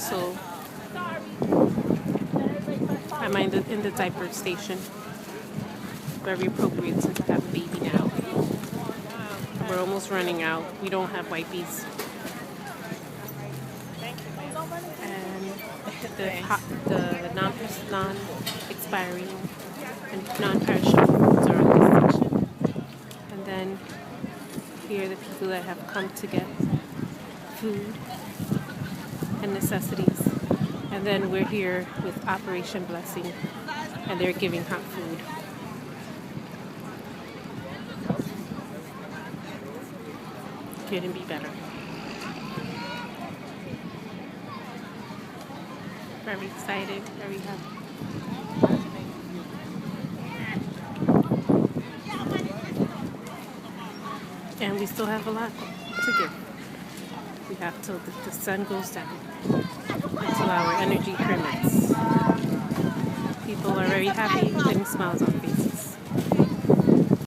So I'm in the diaper station. Very appropriate since I have a baby now. We're almost running out. We don't have wipes. And the non-expiring and non-perishable foods are in this section. And then here are the people that have come to get food and necessities. And then we're here with Operation Blessing, and they're giving hot food. Couldn't be better. Very excited, very happy. And we still have a lot to give. We have till the sun goes down, until our energy permits. People are very happy, putting smiles on faces.